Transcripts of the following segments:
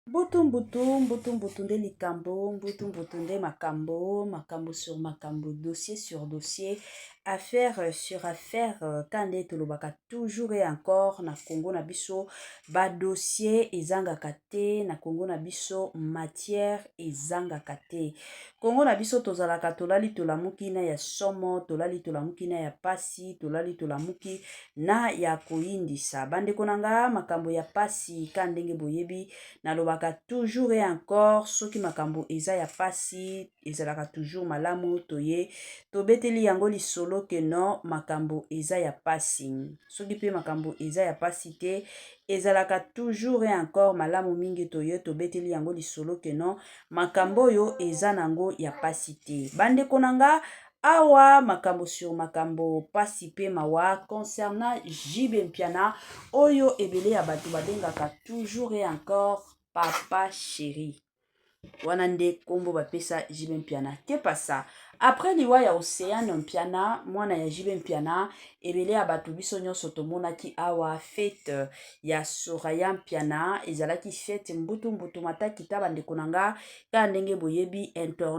Mbutunde likambo, mbutunde makambo sur makambo, dossier sur dossier, affaire sur affaire, kande tolobaka toujours et encore na Congo na biso, ba dossier ezanga kate, na Congo na biso matière ezanga kate. Congo na biso tozalaka tolali tolamuki na ya somo, tolali tolamuki na ya pasi, tolali tolamuki na ya koindisa. Bande konanga makambo ya pasi kandenge boyebi na lobaka toujours et encore soki makambo eza ya pasi ezalaka toujours malamu toye tobeteli yango lisolo ke non makambo eza ya pasi soki pe makambo eza ya pasi te ezalaka toujours et encore malamu mingi toye tobeteli yango lisolo ke non makambo yo eza nango ya pasi te. Bande konanga awa makambo sur makambo pasi pe mawa concernant JB Mpiana oyo ebele ya bato badengaka toujours et encore papa chéri. Wanande kombo bapesa JB Mpiana. Que pasa? Après liwa ya Océane Mpiana, mwana ya JB Mpiana, ebele ya bato biso nyonso tomonaki awa fête ya Soraya Mpiana, ezalaki fête mbutu mataki taba ndeko nanga ka ndenge boyebi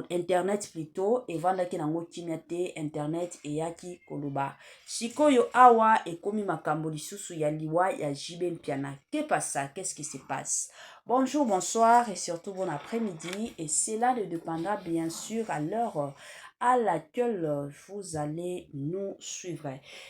internet plutôt evandaki nango kimia te internet eyaki koluba. Sikoyo awa ekomi makambo lisusu ya liwa ya JB Mpiana. Que pasa? Qu'est-ce qui se passe? Bonjour, bonsoir et surtout bon après-midi. Et cela ne dépendra bien sûr à l'heure à laquelle vous allez nous suivre.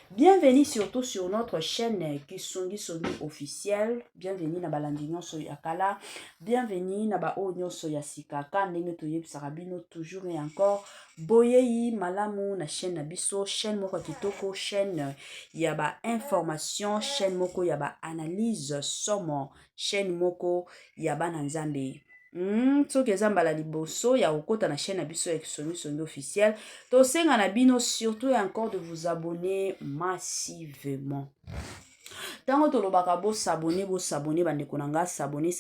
Bienvenue surtout sur notre chaîne Kisongi Songi officielle. Bienvenue na balandinyo so yakala. Bienvenue na ba onyo so yasika. Kandenge toyeb sarabino toujours et encore. Boyei malamu na chaîne Nabiso, chaîne moko kitoko, chaîne yaba information, chaîne moko yaba analyse somo, chaîne moko yaba nanzambe. Soki ezamba la liboso ya okota na chaîne Nabiso ya Kisongi Songi officielle, to senga na bino surtout et encore de vous abonner massivement. Tango tolobaka bo s'abonner bande konanga s'abonner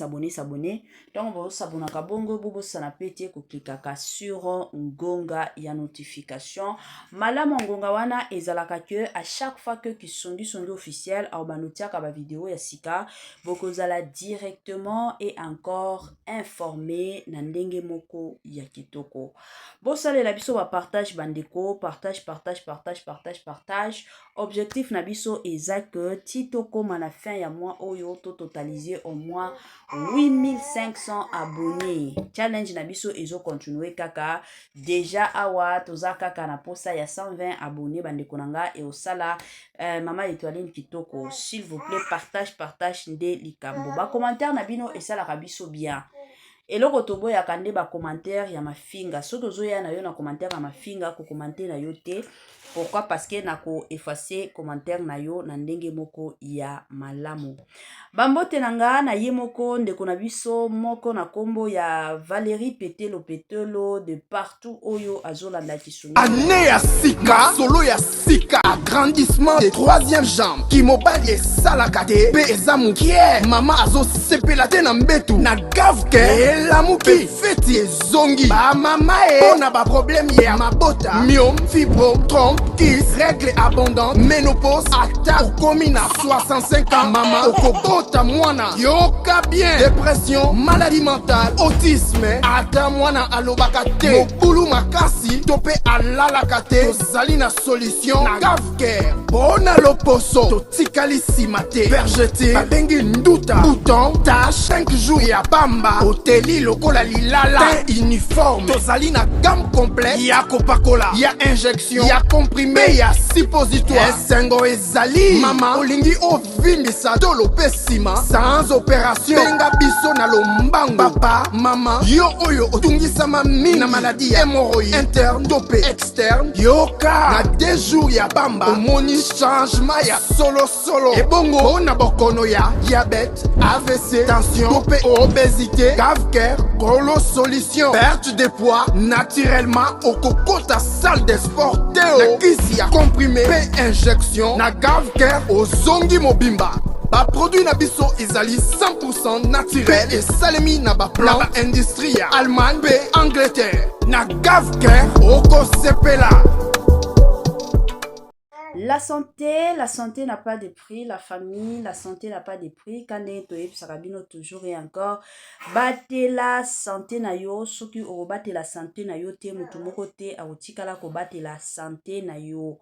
tango bo s'abonaka bongo bo sana pete ko klikaka sur ngonga ya notification malamu ngonga wana ezalaka que à chaque fois que Kisongi Songi officiel au banotiaka ba vidéo ya sika bokozala directement et encore informé na ndenge moko ya kitoko bo salela biso ba partage bandeko partage objectif na biso eza que titoko à la fin ya mois oyo to totaliser au moins 8500 abonnés. Challenge na biso ezo continuer kaka déjà awa toza kaka na posa ya 120 abonnés bande konanga et osala mama étoiline kitoko s'il vous plaît partage nde likambo ba commentaire na bino esala biso bien. Eloko tobo ya kande ba commentaire ya mafinga soki ozoya na yo na commentaire ya mafinga ko commenter na yo te. Pourquoi? Parce que nako effacer commentaire na yo na ndenge moko ya malamu. Bambote nanga na ye moko ndeko na biso moko na kombo ya Valérie Petelo de partout oyo azolanda Kisongi. Année ya sika, solo ya sika, agrandissement des troisième jambe. Kimobali salakate, pe ezamu kie. Mama azo sepela te na mbetu na gavke la muki feti ezongi. Ba mama na ba problème ya mabota. Myome, fibrome, trompe, kiss, règle abondante, ménopause, attaque komi na 65 ans. Mama okobota mwana, yoka bien. Dépression, maladie mentale, autisme, ata mwana alobaka te. Mokulu makasi, tope alalaka te. Tozali na solution na gavke. Bona loposo, totikali simate. Vergete, babengi nduta, bouton, tache, 5 jours ya bamba. Hoteli lokola lilala, uniforme. Tozali na gamme complète, ya copacola, ya injection, ya comprimé, ya suppositoire. Esengo ezali, mama olingi ovimbisa tolo pesima. Sans opération, benga biso na lombango. Papa, mama, yo oyo otungisama mingi na maladie hémorroïde interne, topé externe. Yoka na 2 jours ya bamba, omoni changement ya solo. Ebongo, bona bokono ya diabète, AVC, tension, topé obésité, cave-cœur, gros solution. Perte de poids naturellement au coco ta salle de sport. Na kisi ya comprimé, pe injection, na cave-cœur au zongi mobimba. Ba produit na biso ezali 100% naturel et salemi na ba plan na ba industrie ya Allemagne pe Angleterre. Na gavke oko sepela. La santé n'a pas de prix, la famille, la santé n'a pas de prix. Quand on est sarabino toujours et encore, battez la santé na yo, soki o battez la santé na yo te mutu moko te aotikala ko battez la santé na yo.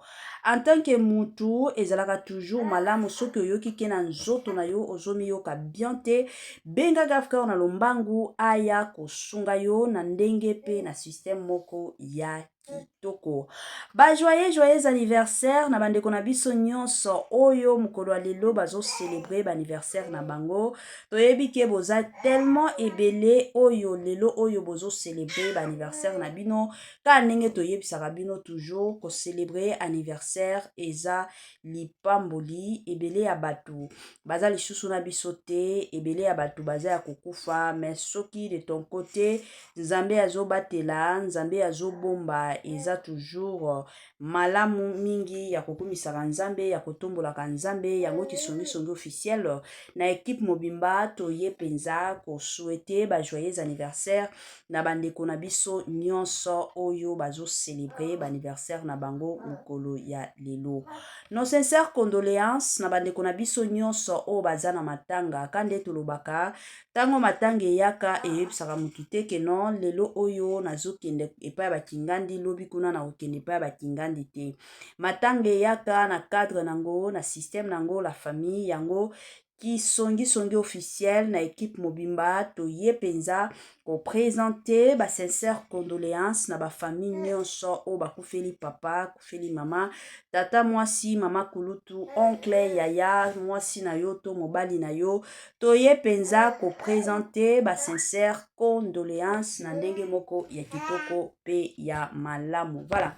En tant que mutu, ezalaka toujours malamu soki oyoki ke na nzoto na yo ozomi yoka bien te, benga gafka na lombangu aya kosunga yo na ndenge pe na système moko ya kitoko. Ba joyeux anniversaire na bandeko na biso nyonso oyo mokolo ya lelo bazo célébrer ba anniversaire na bango. Toyebi ke boza tellement ebele oyo lelo oyo bozo célébrer ba anniversaire na bino. Ka ndenge toyebisaka bino toujours ko célébrer anniversaire eza lipamboli ebele ya bato. Baza lisusu na biso te, ebele ya bato baza ya kokufa, mais soki de ton côté Nzambe azobatela, Nzambe azobomba eza toujours malamu mingi ya kokumisaka Nzambe, ya kotombolaka Nzambe, yango kisongi officiel na équipe mobimba toye penza ko souhaiter ba joyeux anniversaire na bandeko na biso nyonso oyo bazo célébrer ba anniversaire na bango mokolo ya lelo. Nos sincères condoléances na bandeko na biso nyonso oyo baza na matanga kande tolobaka tango matanga eyaka eyebisaka mutu te ke non lelo oyo nazokende epai bakingandi lobi kuna na kokende epai bakingandi te. Matanga eyaka na cadre nango na système nango la famille yango qui songi officiel na équipe mobimba toye penza ko présenter ba sincère condoléances na ba famille nyonso o bakufeli papa, kufeli mama, tata mwasi, mama kulutu, oncle, yaya, mwasi na yo to mobali na yo. Toye penza ko présenter ba sincère condoléances na ndenge moko ya kitoko pe ya malamu. Voilà.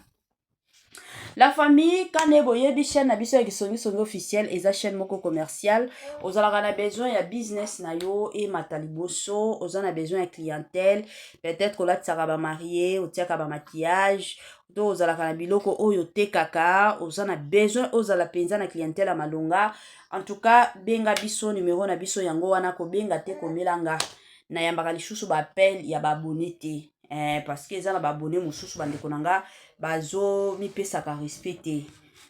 La famille, quand vous voyez chaîne na biso ya kisongi officiel, eza chaîne moko commercial, ozalaka na besoin ya business na yo et mataliboso, ozana besoin ya clientèle, peut-être olatisaka ba marié, otiaka ba maquillage, to ozalaka na biloko oyo tekaka, ozana besoin ozala penza na clientèle ya malonga. En tout cas, benga biso numéro na biso yango wana ko benga te komelanga. Na yambaka lisusu ba appel ya ba abonné te. Parce que eza na ba abonné mususu bandeko nanga bazo mipesaka respect te.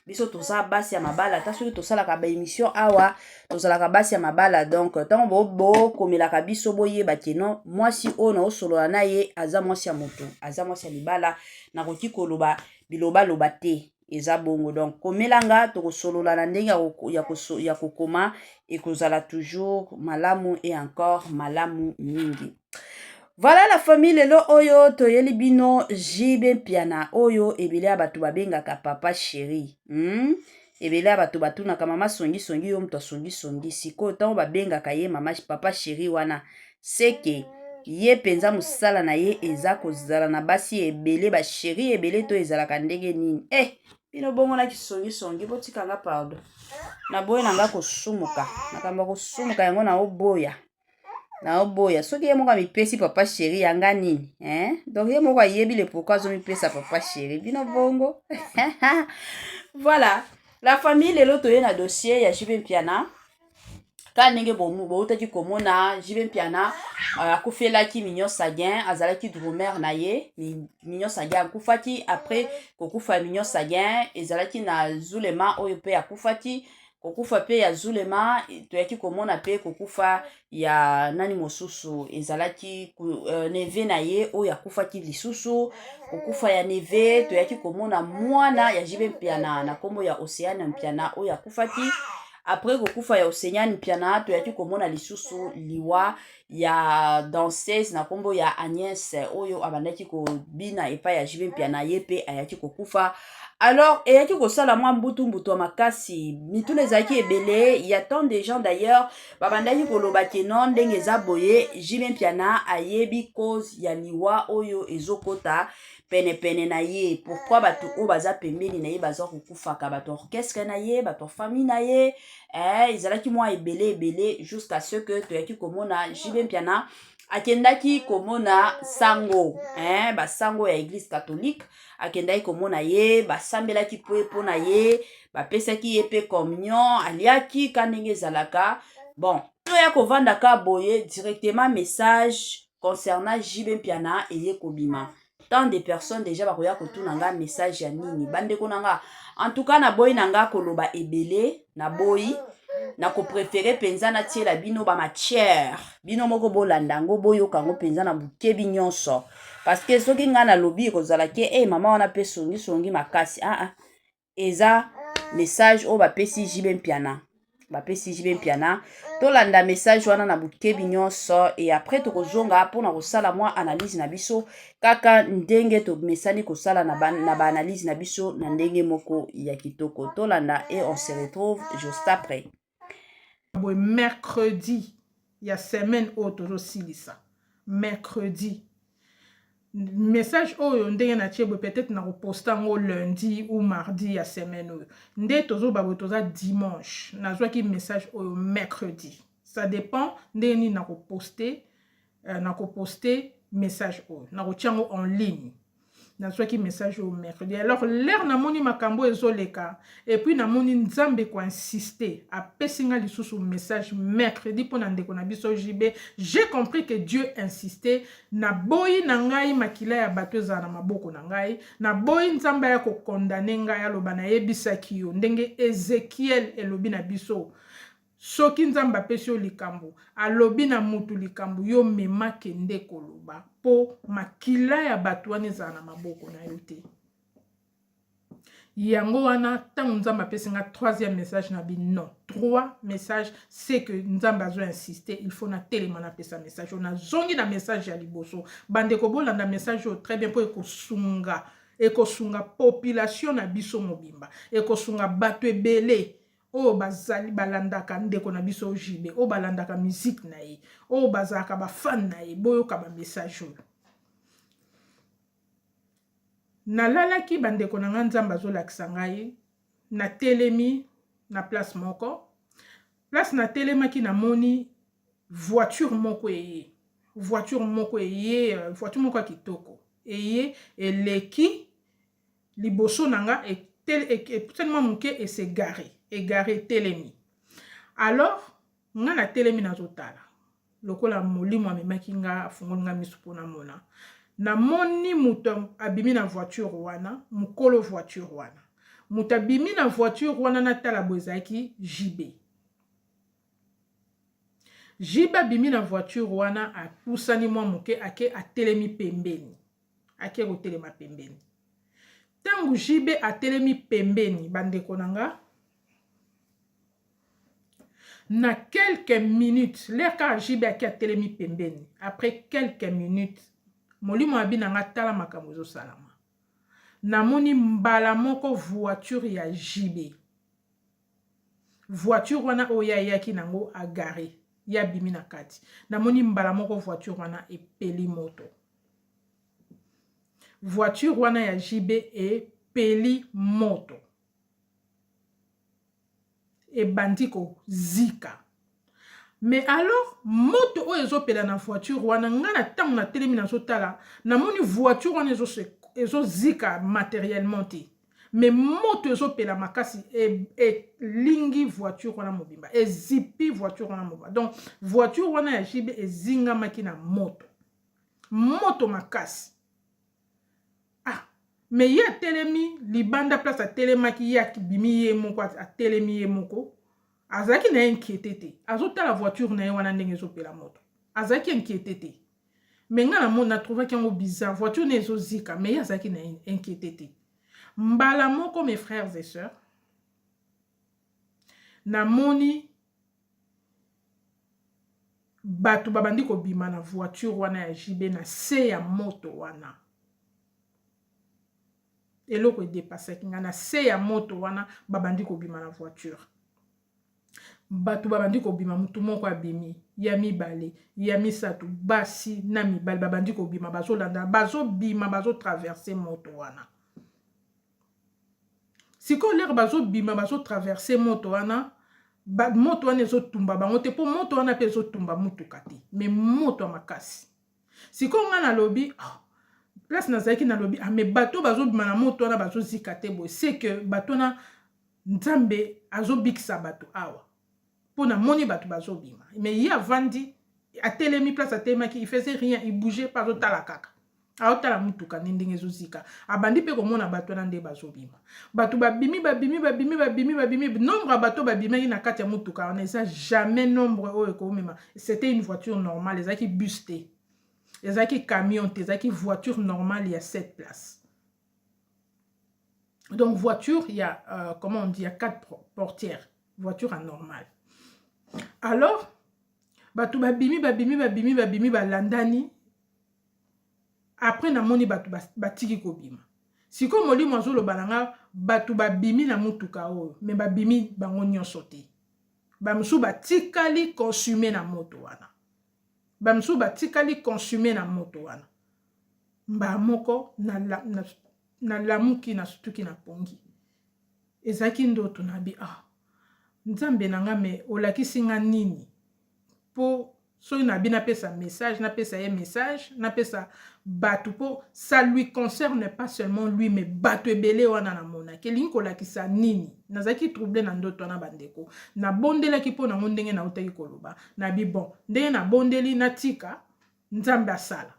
Biso toza basi ya mabala ta soki tosalaka ba émission awa tozalaka basi ya mabala, donc tango bo komelaka biso boyeba ke non mwasi oyo na osolola na ye aza mwasi ya moto, aza mwasi ya libala, nakoki koloba biloba loba te, eza bongo. Donc komelanga tokosolola na ndenge ya kokoma ekozala toujours malamu et encore malamu mingi. Voilà la famille lelo oyo toyeli bino jibe piana oyo ebele ya bato babengaka papa chéri. Ebele ya bato batunaka mama songi yo mto songi siko tango babengaka ye mama papa chéri wana seke ye penza musala na ye eza kozala na basi ebele ba chéri ebele to ezalaka ndenge nini. Bino bongo na songi botikanga pardon. Na boye nanga kosumuka nakamba kosumuka yango na oboya. Na oboya soki ye moko mipesi papa chéri yanga nini, donc ye moko ayebi le pourquoi zo mipesa papa chéri bino bongo. Voilà, la famille lelo toye na dossier ya Jibe Piana. Ka ndenge boutaki komona Jibe Piana akufelaki Mignon Sagin, azalaki drummer na ye. Mignon Sagin akufaki après kokufa Mignon Sagin ezalaki na Zulema oyo pe akufaki. Kokufa pe ya Zulema toyaki komona pe kokufa ya nani mosusu ezalaki neve na ye oyo akufaki lisusu. Kokufa ya neve toyaki komona mwana ya Jibe Piana na kombo ya Océane Mpiana oyo akufaki. Après kokufa ya Océane Mpiana toyaki komona lisusu liwa ya danseuse na kombo ya Agnès oyo abandaki kobina epai ya Jibe Piana ye pe ayaki kokufa. Alors, eyaki kosala mwa mbutu makasi, mituna ezaki ebele, il y a tant de gens d'ailleurs, babandaki koloba ke non ndenge eza boye, Jibe Piana ayebi cause ya liwa oyo ezokota pene na ye. Pourquoi bato o baza pembeni na ye baza kokufaka, bato orchestre na ye, bato famille na ye, ezalaki mwa ebele jusqu'à ce que toyaki komona Jibe Piana akendaki komona sango, basango ya église catholique, akendaki komona ye, basambelaki po na ye, bapesaki ye pe communion, aliaki kanenge zalaka. Bon, toya kovanda ka boye directement message concernant Jibe Piana eye kobima. tant de personnes déjà bakoya kotuna nga message ya nini bandeko nanga. En tout cas na boyi nanga koloba ebele na boyi na ko préférer penza na tiela bino ba matière bino moko bolanda ngo boyoka ngo penza na bukebi nyonso parce que soki nga na lobi kozala ke mama wana pe songi makasi eza message o bapesi jibe mpiana tolanda message wana na bukebi nyonso et après tokozonga mpona kosala mwa analyse na biso kaka ndenge tomesani kosala na ba analyse na biso na ndenge moko ya kitoko tolanda et on se retrouve juste après. Mercredi ya semaine oyo silisa mercredi message oyo ndenge na tiebo peut-être na reposta ngo lundi ou mardi ya semaine oyo nde toza dimanche nazwaki message oyo mercredi ça dépend ndenge ni na reposter message oyo na kotiango en ligne nazwaki message au mercredi. Alors l'air na moni makambo ezoleka et puis na moni nzambe ko insister a pesinga lisusu message mercredi pona ndeko na biso jibe. J'ai compris que Dieu insistait na boyi na ngai makila ya bato ezala na maboko na ngai na boyi nzambe ya ko condamner ngai aloba na yebisaki yo ndenge Ezekiel elobi na biso soki nzambe apesi yo likambo alobi na mutu likambo yo mema kende koloba po makila ya bato wana ezala na maboko na yo te. Yango wana tango nzambe apesi nga troisième message na bino 3 messages c'est que nzambe azo insister il faut na telema na pesa message on a zongi na message ya liboso bandeko bolanda message yo très bien po ekosunga population na biso mobimba ekosunga bato ebele o bazali balandaka ndeko na biso jibe o balandaka musique na ye o bazaka ba fan na ye boyoka ba message oyo nalalaki bandeko na nga nzambe azolakisa ngai na telemi na place moko na telemaki na moni voiture moko ya kitoko eye eleki liboso na nga tellement moke et se garé telemi. Alors nga na telemi nazotala lokola molimo amemaki nga afungoli nga misu mpona mona na moni muto abimi na voiture wana mukolo voiture wana muto abimi na voiture wana natala bozaki jibe abimi na voiture wana apusani mwa moke ake atelemi pembeni ake kotelema pembeni tangu jibe atelemi pembeni bandeko nanga na quelques minutes leka jibe ake atelemi pembeni après quelques minutes molimo abina nga tala makambo ezosalama namoni mbala moko voiture ya jibe voiture wana oyo ayaki nango agare ya bimi na kati namoni mbala moko voiture wana epeli moto voiture wana ya jibe epeli moto ebandi kozika. Mais alors moto oyo ezopela na voiture wana nga na tango na telemi nazotala namoni voiture wana ezozika matériellement te mais moto ezopela makasi lingi voiture wana mobimba ezipi voiture wana mobimba donc voiture wana ya jibe ezingamaki na moto makasi. Mais ye atelemi libanda place atelemaki ye akibimi ye moko atelemi ye moko azaki na inquiété te azotala voiture na ye wana ndenge ezopela moto azaki inquiété te mais nga na mona trouvaki yango bizarre voiture na ezozika mais ye azaki na inquiété te mbala moko mes frères et sœurs na moni bato babandi kobima na voiture wana ya jibe na se ya moto wana eloko edepasaki nga na se ya moto wana babandi kobima na voiture bato babandi kobima mutu moko abimi ya mibale ya misato basi na mibale babandi kobima bazolanda bazobima bazotraverse moto wana sikoyo lere bazobima bazotraverse moto wana moto wana ezotumba bango te mpo moto wana mpe ezotumba mutuka te mais moto ya makasi sikoyo nga nalobi place nazalaki nalobi me bato bazobima na moto wana bazozika te boye c'est que bato wana nzambe azobikisa bato awa mpona moni bato bazobima mais ye avandi atelemi place atelemaki il faisait rien il bougeait pas azotala kaka aotala mutuka ni ndenge ezozika abandi mpe komona bato wana nde bazobima bato babimi nombre ya bato babimaki na kati ya mutuka wana eza jamais nombre oyo ekomema. C'était une voiture normale, ezalaki bus te, ezalaki camion te, ezalaki voiture normale, il y a 7 places. Donc voiture, il y a comment on dit, il y a 4 portières, voiture anormale. Alors bato babimi balandani. Après na moni batu batiki kobima. Siko molimo azolo balanga batu babimi na mutuka oyo, mais babimi bango nyonso te. Bamsu batikali consumer na moto wana. Bamsu batikali consumer na moto wana. Mba moko na lamuki na sutuki na pongi. Ezaki ndoto nabi nzambe nanga me olakisi nga nini po soki nabi napesa message, napesa ye message, napesa batu po ça lui concerne pas seulement lui mais batu ebele wana na mona kelingi kolakisa nini. Nazaki troublé na ndoto wana bandeko na bondelaki po nango ndenge na utaki koloba nabi bon ndenge na bondeli natika nzambe asala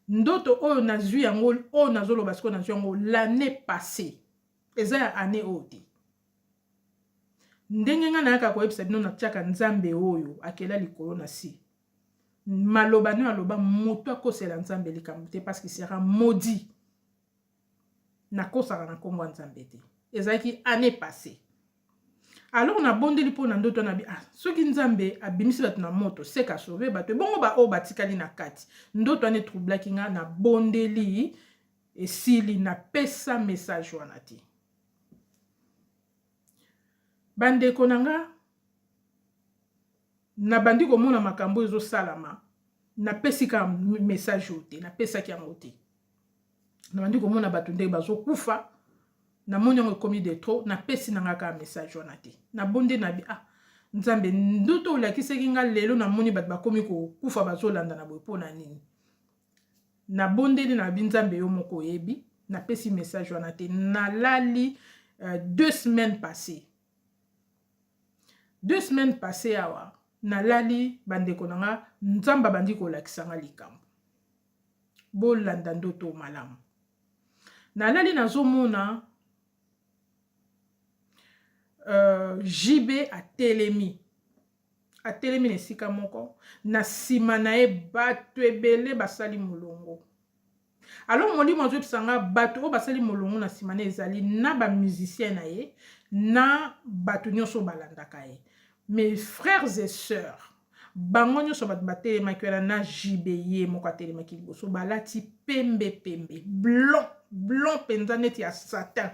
ndoto oyo nazwi yango oyo nazoloba siko nazwi yango l'année passée eza ya année oyo te. Ndenge nga nayaka koyebisa bino natiaka nzambe oyo akela likolo na si maloba no aloba moto akosela nzambe likambo te parce qu'il sera maudit. Nakosaka na kombo nzambe te. Ezalaki année passée. Alors na bondeli po na ndoto na bi soki nzambe abimisi bato na moto seka sauver bato bongo ba o batikali na kati ndoto ane troublaki nga na bondeli esili na pesa message wana te. Bandeko nanga na bandi komona makambo ezo salama na pesika message ote na pesaki yango te. Na bandi komona bato ndenge bazo kufa na moni yango ekomi de trop na pesi nanga ka message wana te. Na bonde na bi nzambe ndoto olakisaki nga lelo na moni bato bakomi ko kufa bazolanda na boye pona nini. Na bondeli na bi nzambe yo moko oyebi na pesi message wana te. Na lali 2 semaines passées. 2 semaines passées awa na lali bandeko nanga nzamba bandi kolakisa nga likambo. Bolanda ndoto malamu. Na lali nazomona JB atelemi nesika moko na sima na ye bato ebele basali molongo. Alors molimo azopesa nga bato oyo basali molongo na sima na ezali na ba musicien na ye na bato nyonso balandaka ye. Mes frères et sœurs bango nyonso bato batelemaki wana na JB ye moko atelemaki liboso balati pembe blanc penza neti ya satan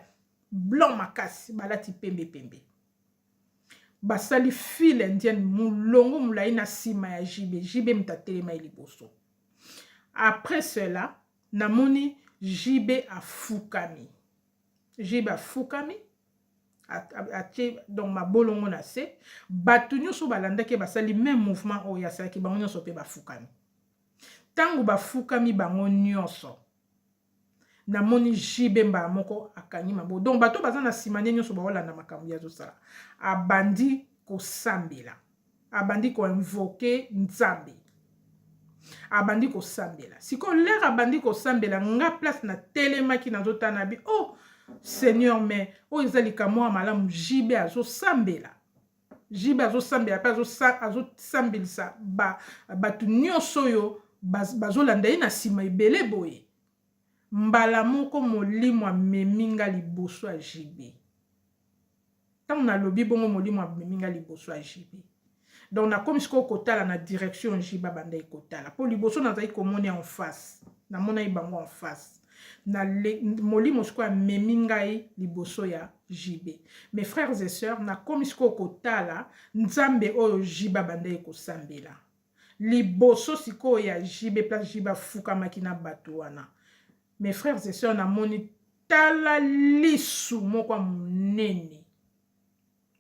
blanc makasi balati pembe basali file indienne mulongo mulai na sima ya JB mtatelema liboso. Après cela namoni JB afukami donc mabolongo na se bato nyonso balandaki basali même mouvement oyo asalaki bango nyonso pe bafukami. Tango bafukami bango nyonso namoni JB mba moko akangi mabo. Donc bato baza na simane nyonso baolanda makambo ya zosala abandi kosambela abandi ko invoquer nzambe abandi kosambela siko lera abandi kosambela nga place na telemaki nazotana bi Seigneur mais ezalika mwa malamu JB azosambela pe azosambelisa bato nyonso oyo bazolanda ye na sima ebele boye. Mbala moko molimo ameminga liboso ya JB. Tango nalobi bongo molimo ameminga liboso ya JB. Donc na komi siko kotala na direction JB banda ekotala. Po liboso nazali komoni en face. Na mona ibango en face. Na molimo siko ameminga liboso ya JB. Mes frères et sœurs na komi siko kotala nzambe oyo JB banda ekosambela. Liboso siko ya JB place JB fukamaki na bato wana. Mes frères et sœurs, namoni tala lisu moko munene.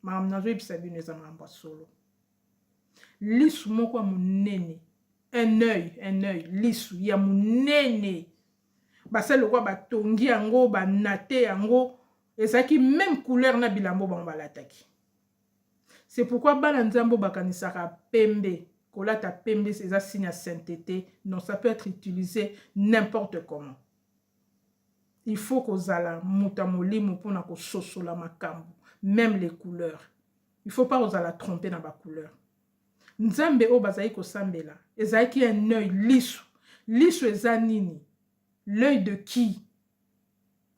Mam nazo yebisa bino eza mambo solo. Lisu moko munene. Un œil, lisu ya munene. Basalo kwa batongi yango, banate yango, ezaki même couleur na bilambo bango balataki. C'est pourquoi bana nzambo bakanisaka pembe. kolata pembe c'est un signe à sainteté. Non, ça peut être utilisé n'importe comment. Il faut que zala mutamolimu pour na ko sosola makambu, même les couleurs. Il faut pas ozala tromper dans ba couleur. Nzambe o bazai ko sambela, ezaki un œil lisu. Lisu eza nini? L'œil de qui?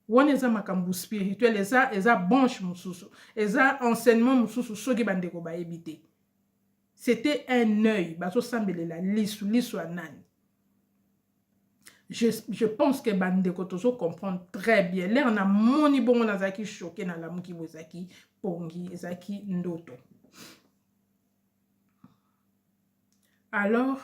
Wana eza makambu spirituel, eza branche mususu, eza enseignement mususu soki bandeko ba ebite. C'était un œil, bazo sambelela lisu, lisu anani. Je pense que bandeko tozo comprendre très bien. L'air na moni bongo nazaki choqué na lamu ki bozaki pongi, ezaki ndoto. Alors,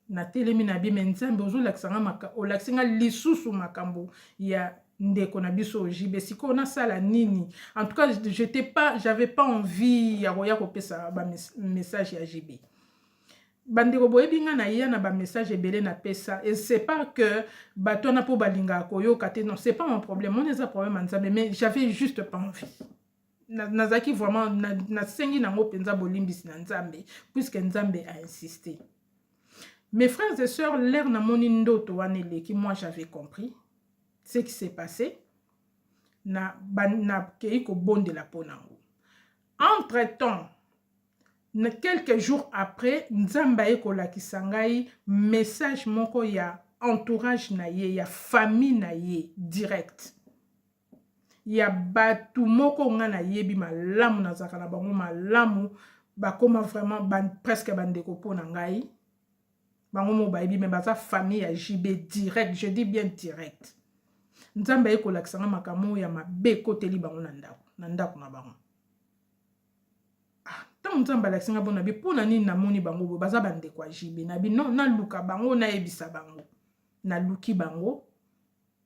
na telemi na bi menzambe ozo laksanga maka, o laksinga lisusu makambo ya ndeko na biso ojibe siko na sala nini. En tout cas, j'avais pas envie ya roya kopesa ba message ya jibe. Bandeko boyebinga na ya na ba message ebele na pesa, et c'est pas que batona po balinga koyo kate, non, c'est pas mon problème, on a problème nzambe, mais j'avais juste pas envie. Nazaki vraiment na sengi nango penza bolimbisi na nzambe, puisque nzambe a insisté. Mes frères et sœurs, l'air na moni ndoto wanele qui moi j'avais compris ce qui s'est passé na keiko bonde la ponango. Entre-temps, quelques jours après, nzamba ekola kisangai message moko ya entourage na ye, ya famille na ye direct. Ya batu moko nga na yebi malamu na zaka na bango malamu, bakoma vraiment presque bandeko po na ngai. Bango mo bayebi mais baza famille ya JB direct, je dis bien direct. Nzamba ekola kisanga makamo ya mabe koteli bango na ndako na bango. Tant nzamba laksinga bona bi pona nini na moni bango bo baza bande kwa jibe na bi non na luka bango na ebisa bango na luki bango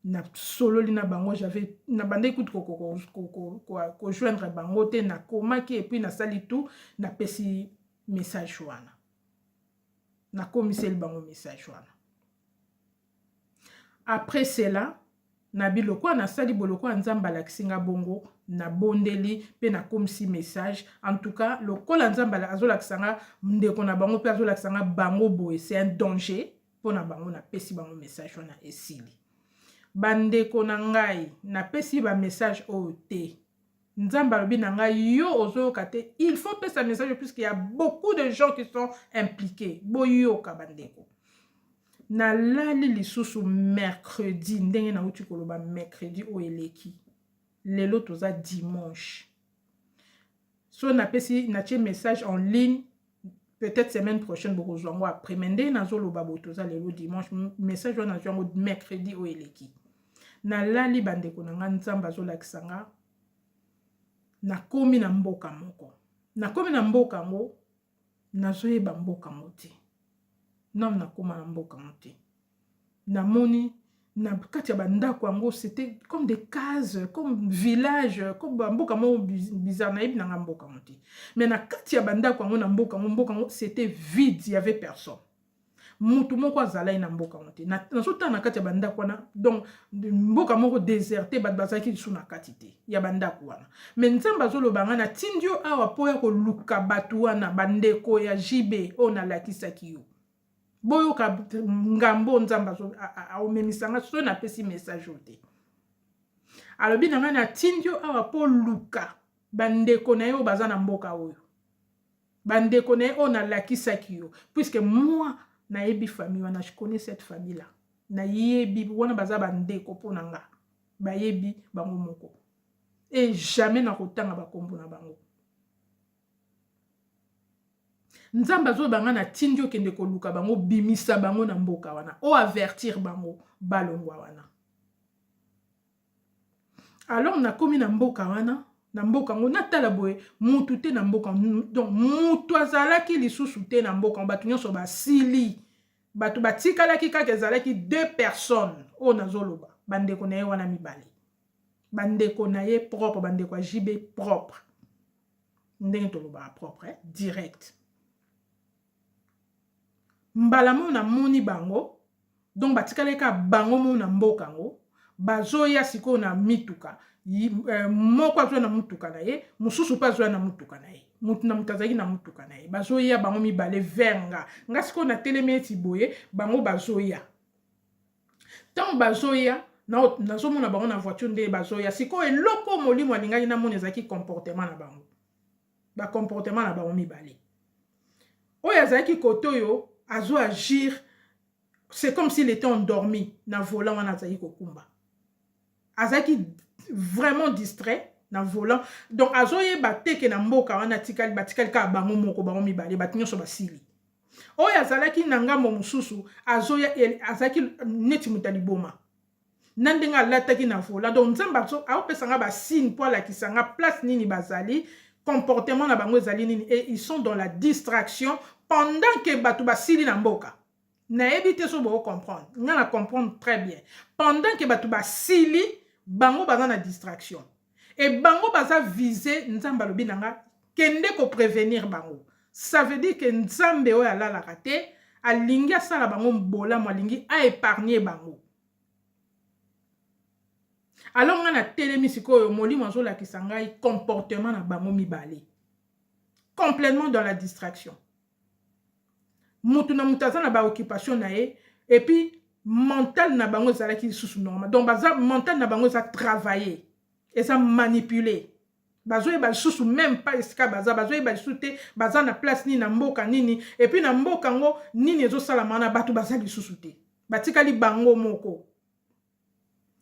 na sololi na bango j'avais na bande écoute ko joindre bango te na komaki et puis na sali tout na pesi message wana na komisel bango message wana. Après cela na biloko na sali boloko nzamba laksinga bongo na bondeli pe na komisi message. En tout cas lokola nzamba azolakisanga ndeko na bango pe azolakisanga bango boye, c'est un danger pour na bango na pesi bango message wana esili. Bandeko na ngai na pesi ba message ote nzamba lobi na ngai yo ozoyoka te, il faut pesa message puisqu'il y a beaucoup de gens qui sont impliqués. Boyoka bandeko. Na lali lisusu mercredi ndenge na uti koloba mercredi o eleki lelo toza dimanche, so na pesi na tie message en ligne peut-être semaine prochaine bokozwango après mende na zoloba botoza lelo dimanche message wana zwango mercredi o eleki. Na lali bandeko na nga nzamba zolakisanga na komi na mboka moko, na komi na mboka ngo nazoyeba mboka mote. Non, na koma na mboka mote. Na moni na kati ya bandako yango c'était comme des cases, comme village, comme mboka mo bizarre na yebi na mboka mote. Mais na kati ya bandako yango na mboka ngo c'était vide, il y avait personne. Mutu moko azalai na mboka mote. Na sota na kati ya bandako wana, donc mboka moko déserté bat bazaki su na kati te ya bandako wana. Mais nzamba zoloba nga na tindio awa po ya ko luka batu wana bandeko ya jibe ona lakisaki yo. Boyo ka ngambo nzamba omemisanga so na pesi message ote. Alobi na nga na tindio awa po luka bandeko na yo baza na mboka oyo. Bandeko na yo na lakisaki yo. Puisque moi na yebi famille wana, je connais cette famille là. Na yebi wana baza bandeko po na nga. Ba yebi bango moko. Et jamais na kotanga bakombo na bango. Nzamba zo banga na tindio kende ko luka bango bimisa bango na mboka wana, o avertir bango balongwa wana. Alors na komi na mboka wana, na mboka ngo natala boye mutu te na mboka, donc mutu azalaki lisusu te na mboka, batu nyonso basili, batu batikalaki kaka ezalaki 2 personnes o nazoloba bandeko na ye wana mibale, bandeko na ye propre, bandeko jibe propre, ndenge toloba propre direct. Mbala mo na moni bango, donc batikale ka bango mo na mboka ngo, bazoya siko na mituka moko azwa na mutuka na ye mususu pa azwa na mutuka na ye mutu na mutu azalaki na mutuka na ye bazoya bango mibale vers nga siko na telemi eti boye bango bazoya ntango bazoya nazomona bango na voiture nde bazoya sikoyo eloko molimo alingaki namona ezalaki comportement na bango bacomportement na bango mibale oyo azalaki kote oyo azo agir c'est comme s'il était endormi na volant wana azalaki kokumba azalaki vraiment distrait na volant donc azoyeba teke na mboka wana batikali kaka bango moko bango mibale bato nyonso basili oyo azalaki na ngambo mosusu azoya azalaki neti moto aliboma na ndenge alataki na volant donc nzambe aopesanga basigne mpo alakisanga place nini bazali comportement na bango ezali nini et ils sont dans la distraction pendant que bato basili na mboka nayebi te so boko comprendre nga na comprendre très bien pendant que bato basili bango baza na distraction et bango baza visé nzambe alobi nanga kende ko prévenir bango ça veut dire que nzambe oyo alalaka te alingi asala bango mbolamu alingi aépargner bango alors nga na telemi sikoyo molimo azolakisa ngai comportement na bango mibale complètement dans la distraction mutu na mutu aza na baoccupation na ye et puis mental na bango ezalaki lisusu normal donc baza mental na bango eza travailler eza manipuler bazoyeba lisusu même pas esika bazoyeba lisusu te baza na place nini na mboka nini et puis na mboka ngo nini ezosalama na bato baza lisusu te batikali bango moko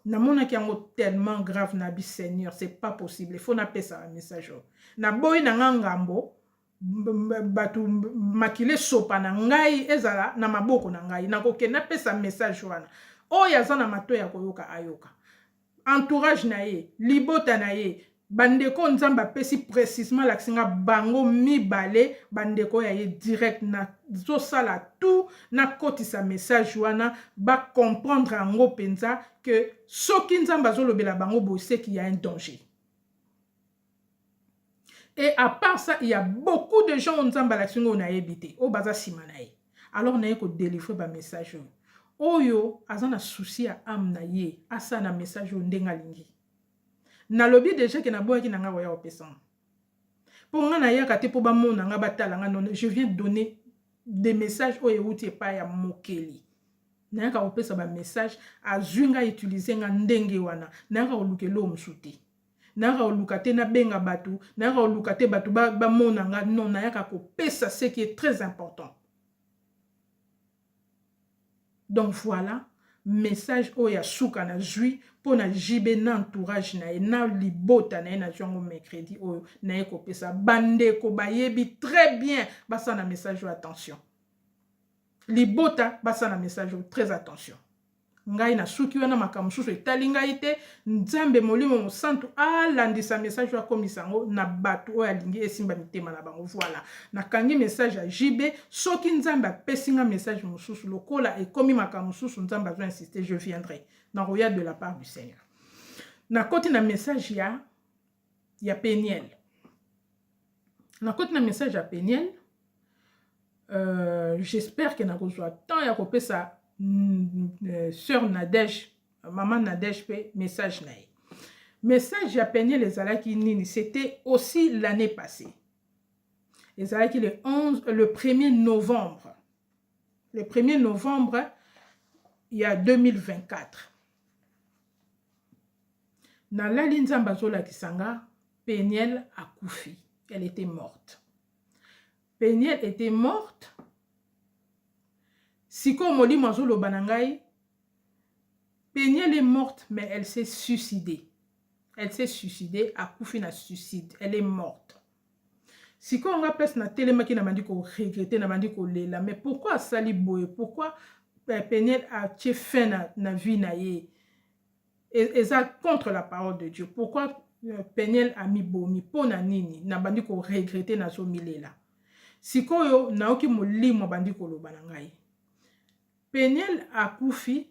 namonaki yango tellement grave na bi Seigneur c'est pas possible il faut napesa un message na boyi na ngambo bato makile sopa na ngai ezala na maboko na ngai nakoke napesa message wana oyo aza na mato ya koyoka ayoka entourage na ye libota na ye bandeko nzambe apesi précisement lakisinga bango mibale bandeko ya ye direct na zosala tout na kotisa message wana ba comprendre yango penza que soki nzambe azolobela bango boye c'est qu'il y a un danger. Et à part ça, il y a beaucoup de gens qui ont été au baza simanaye. Alors, on a délivrer un message. Oyo, azana souci à am na ye, asa na message ndenga lingi. Na lobby déjà que na boya ki nanga waya opesan. Pour nga na ya kate po ba mo nanga batala nga non, je viens donner des messages oyo uti pa ya mokeli. Na ka opesa ba message azunga utiliser nga ndenge wana. Na ka olukelo msuti. Naka olukate na benga batu, naka olukate batu ba monanga non na yaka ko pesa ce qui est très important. Donc voilà, message oya suka na jui pour na jibe na entourage na libota na jongo mercredi oyo na yeko pesa bande ko bayebi très bien basa na message attention. Libota basa na message très attention. Ngai na suki wana makamususu etali ngai te nzambe molimo mosantu alandisa message wa komisango na batu oyo alingi esimba mitema na bango voilà nakangi message ya jibe soki nzambe apesinga message mosusu lokola ekomi makamususu nzambe azo insister je viendrai na roya de la part du Seigneur na koti na message ya Peniel na koti na message ya Peniel j'espère que na kozwa temps ya kopesa sœur Nadège, maman Nadège pe message naï. Message à Peniel les alaki nini, c'était aussi l'année passée. Les alaki le 1er novembre. Le 1er novembre, il y a 2024. Dans la ligne Zambazola Kisanga, Peniel a koufi. Elle était morte. Peniel était morte. Siko Moli Mazolo Banangai, Peniel est morte, mais elle s'est suicidée. Elle s'est suicidée, a couffé na suicide. Elle est morte. Siko on place na télémaki na bandi ko regretter na bandi ko lela, mais pourquoi sali boye? Pourquoi Peniel a tué fin na vie na ye? Et ça contre la parole de Dieu. Pourquoi Peniel a mis bomi po na nini na bandi ko regretter na so milela? Siko yo naoki molimo bandi ko lo banangai. Peniel a koufi,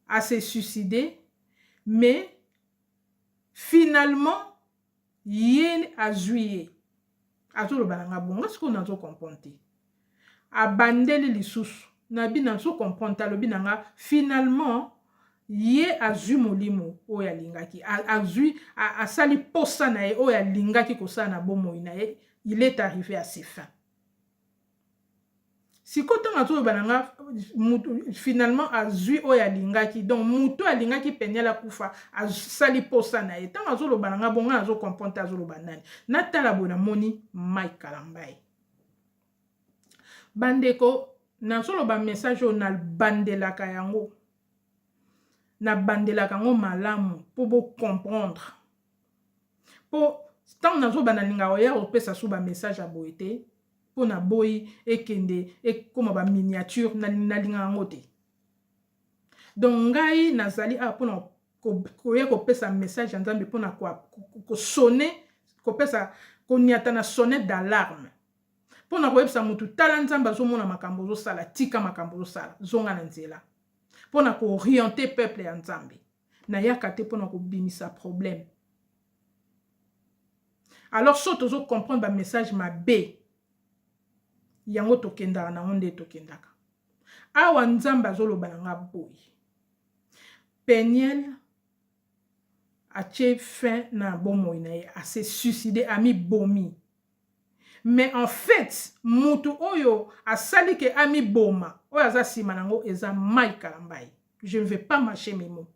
a se suicidé, mais finalement, yen a joué. A tout le balanga bon, est-ce qu'on a tout compris? A bandé les sous, n'a bien tout compris, finalement, ye azwi molimo oyo alingaki azwi asali posa na ye oyo alingaki kosala na bomoi na ye. Il est arrivé à ses fins. Si quand finalement azui oyo alingaki, donc muto alingaki Peniel akufa asali posa na ye, tant azolo bananga bonga azo comprendre azolo banani na tala bona moni Mike Kalambai. Bandeko na solo ba message o na bandelaka yango, na bandelaka yango malamu pour bo comprendre, pour tant nazo banalinga oya opesa sous ba message a boete pour na boy ekende e comme ba miniature na linga yango te. Donc ngai nazali a pour na koya kopesa message nzambe pour na ko sonner kopesa ko niata na sonnette d'alarme pour na koyebisa mutu tala nzambe azomona makambo zo sala tika makambo zo sala zonga na nzela pour na ko orienter peuple ya nzambe na yakate pour na ko bimisa problème. Alors soto zo comprendre ba message mabe yango tokendaka na onde tokendaka awa nzambe azoloba nanga boy Peniel a fin na bomoi na ye a se suicider ami bomi. Mais en fait mutu oyo asali ke ami boma oyo aza sima nango eza Mike Kalambai. Je ne vais pas mâcher mes mots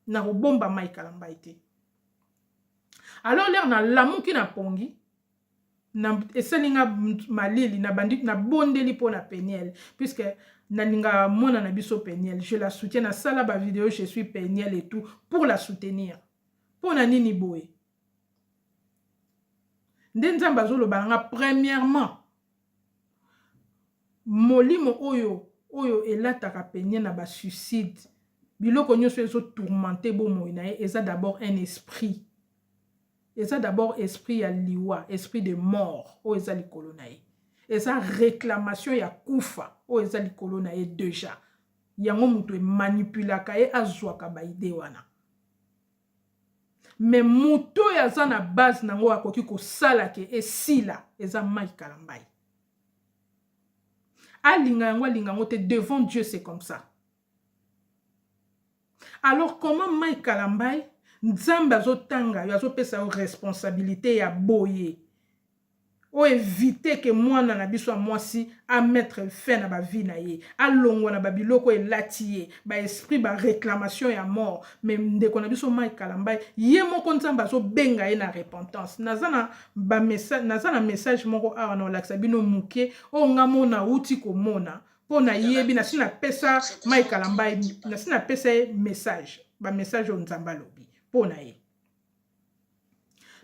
na robomba Mike Kalambai te. Alors l'air na lamuki na pongi na eselinga malili na bandit na bondeli po na Peniel puisque na linga mona na biso Peniel, je la soutiens na sala ba vidéo je suis Peniel et tout pour la soutenir. Pour na nini boye. Ndenzamba zolo balanga premièrement molimo oyo elataka Peniel na ba suicide. Biloko nyoso ezo tourmenter bo moina eza d'abord un esprit. Et ça d'abord esprit ya liwa, esprit de mort, o eza likolo na ye. Et ça réclamation ya kufa, o eza likolo na ye déjà. Yango mutu manipulaka ye azwaka ba ide wana. Mais mutu ya za na base nango akoki ko sala ke esila eza Mike Kalambai. Alinga yango alinga ngote devant Dieu c'est comme ça. Alors comment Mike Kalambai Nzamba zotanga yazo pesa responsabilité ya boye o éviter que moi na biso mwasi a mettre fin na ba vie na ye a longwa na babiloko elatiye ba esprit ba réclamation ya mort mais ndeko na biso Mike Kalambai ye moko nzamba zo benga ye na repentance nazana ba message nazana message moko awa na laksa bino muke o ngamona uti ko mona pona yebi na sina pesa Mike Kalambai na sina pesa message ba message o nzamba lobi pona ye.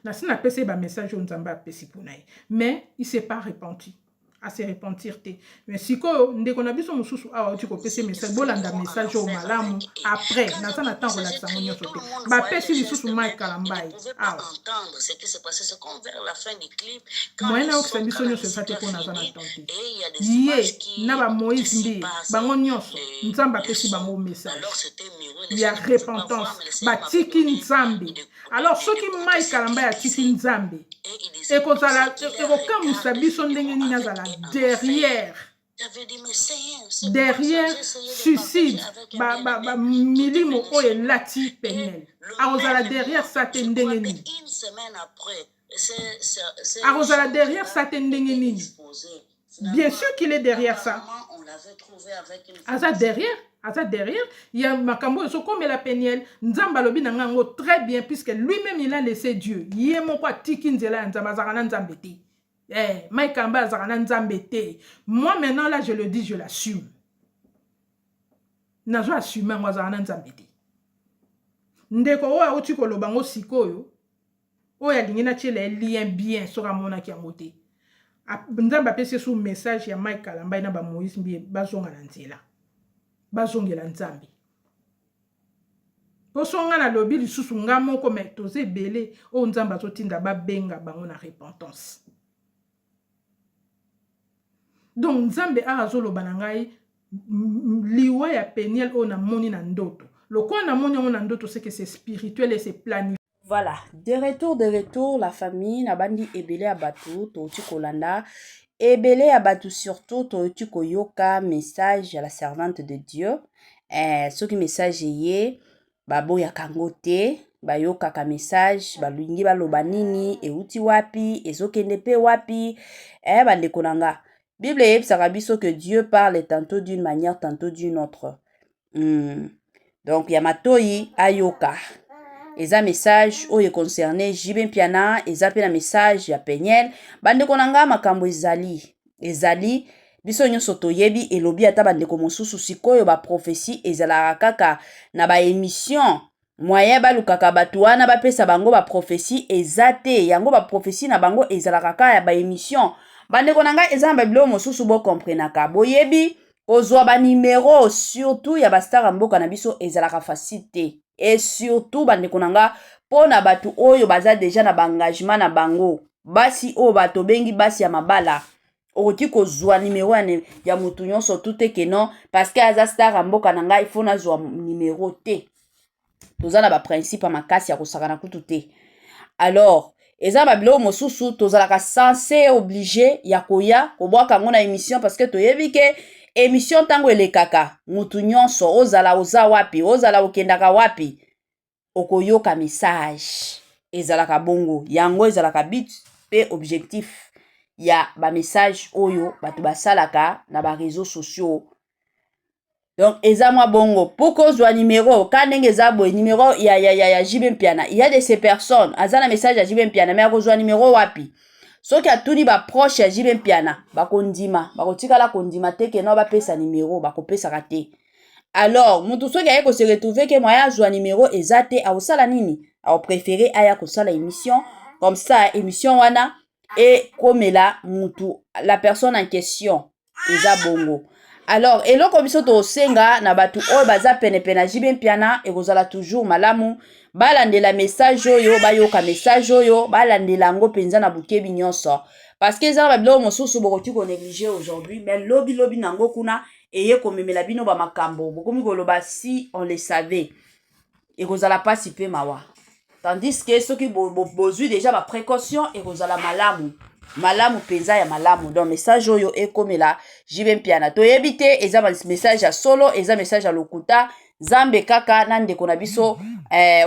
Na sina pese ba message on nzamba pesi pona ye. Mais il s'est pas repenti. À se repentir te. Mais si ko ndeko na biso mususu awa tu ko pese message bolanda message au malamu après na ça n'attend relaxa monyo sote. Ba pesi lisusu Mike Kalambai. Ah. Ce qui s'est passé c'est qu'on vers la fin du clip moi na ko biso nyo se fate ko na za na tante. Ye na ba Moïse mbi bango nyonso nzamba pesi bango message. Il y a repentance ba tiki nzambe. Alors ce qui Mike Kalambai a tiki nzambe et ko zala ko kamusa biso ndenge ni nazala derrière suicide ba milimo oye lati Peniel arozala derrière ça ndenge ni arozala derrière ça ndenge ni bien sûr qu'il est derrière ça aza derrière il y a makambo so comme la Peniel nzamba lobi na ngango très bien puisque lui-même il a laissé Dieu yemo kwa tiki nzela nzamba zakana nzambeti. Mike Kalambai azakana nzambe te. Moi maintenant là je le dis, je l'assume. Nazo assume moi azakana nzambe te. Ndeko oya oti koloba ngo sikoyo. Oya lingina tiele lien bien sora mona ki amote. Nzamba pese sous message ya Mike Kalambai na ba Moïse mbi bazonga na nzela. Bazongela nzambe. Posonga na lobi lisusu ngamo ko metoze belé o nzamba zotinda ba benga bango na repentance. Donc nzambe azolo banangai liwa ya Peniel o na moni na ndoto. Le quoi na moni na ndoto c'est que c'est spirituel et c'est planifié. Voilà, de retour, la famille, na bandi ebele abatu, touti kolanda. ebele ya bato surtout toyuti koyoka message ya la servante de Dieu. Soki message ye baboyaka ngo te, bayokaka message balingi baloba nini, euti wapi, ezokende pe wapi. Bandeko na nga, Bible eyebisaka biso que Dieu parle tantôt d'une manière, tantôt d'une autre. Donc ya matoyi ayoka. Eza message oyo concerné Jibe Mpiana, eza pe na message ya Peniel. Bandeko na nga makambo ezali biso nyonso toyebi elobi ata bandeko mosusu sikoyo ba prophétie ezalaka kaka na ba émission moyen balukaka bato wana bapesa bango ba prophétie eza te, yango ba prophétie na bango ezalaka kaka ya ba émission. Bandeko na nga eza na babilo mosusu bo comprenaka boyebi kozwa ba numéro surtout ya ba star mboka na biso ezalaka facile te. Et surtout bandeko na nga pona batu oyo baza deja na engagement na bango, basi oyo bato bengi basi ya mabala, okoki kozwa numéro ya mutu nyonso tout ke non parce que aza star mboka na nga il faut nazwa numéro te. Toza na ba principe makasi ya kosaka na kutu te. Alors eza babilo mosusu tozalaka censé obligé ya koya kobwaka ngo na émission parce que toyebi ke émission tango elekaka mutu nyonso ozala oza wapi, ozala okendaka wapi, okoyoka message ezalaka bongo. Yango ezalaka but pe objectif ya ba message oyo bato basalaka na ba réseaux sociaux. Donc eza mwa bongo poko zwa numéro kanenge za boy numéro ya Jibe Mpiana. Il y a de ces personnes azana message ya Jibe Mpiana mais akozwa numéro wapi? Soki atuni ba proche ya Jibe Mpiana bakondima bakotikala kondima te ke no bapesa numéro bakopesaka te. Alors mutu soki aye ko se retrouver ke moya azwa numéro eza te, aosala nini? Ao préférer aya kosala émission comme ça émission wana et komela mutu la personne en question eza bongo. Alors eloko biso to senga na batu oyo baza pene pena Jibe Mpiana ekozala toujours malamu balandela message oyo bayoka message oyo balandela ngo penza na bukebi nyonso parce que eza babilo mosusu bokoki ko négliger aujourd'hui mais lobi nango kuna eye komemela bino ba makambo bokomi koloba si on le savait ekozala pasi pe mawa, tandis que soki bozwi déjà ba précaution ekozala malamu penza ya malamu. Donc message oyo ekomela Jibe Mpiana toyebi te eza message ya solo, eza message ya lokuta Zambe kaka na ndeko na biso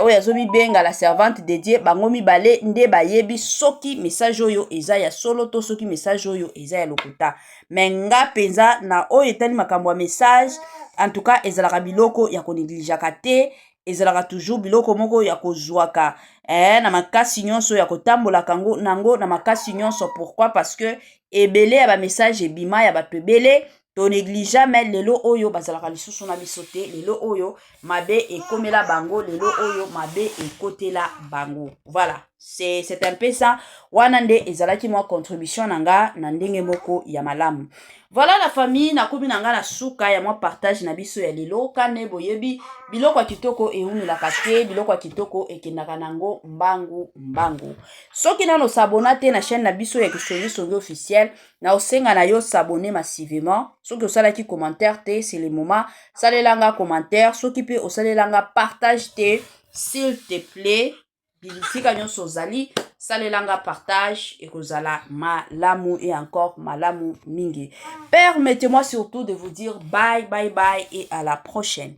oyo azomi benga la servante de Dieu bango mibale nde bayebi soki message oyo eza ya solo to soki message oyo eza ya lokuta. Menga penza na oyo etali makambo ya message en tout cas ezalaka biloko ya konegligeaka te, ezalaka toujours biloko moko ya kozwaka na makasi nyonso ya kotambola kango nango na makasi nyonso. Pourquoi? Parce que ebele ya ba message ebima ya bato ebele to néglige mais lelo oyo bazalaka lisusu na biso te, lelo oyo mabe ekomela bango, lelo oyo mabe ekotela bango. Voilà, c'est un peu ça wana nde ezalaki mwa contribution nanga na ndenge moko ya malamu. Voilà la famille nakomi nanga na suka ya mwa partage na biso ya lelo kane boyebi biloko ya kitoko eunilaka te, biloko ya kitoko ekendaka nango mbangu. Soki nano s'abona te na chaîne na biso ya Kisongi officiel na osenga na yo s'abonner massivement. Soki osalaki commentaire te, c'est le moment salelanga commentaire. Soki pe osalelanga partage te, s'il te plaît. Bilisika nyonso zali salelanga partage et kozala malamu et encore malamu mingi. Permettez-moi surtout de vous dire bye et à la prochaine.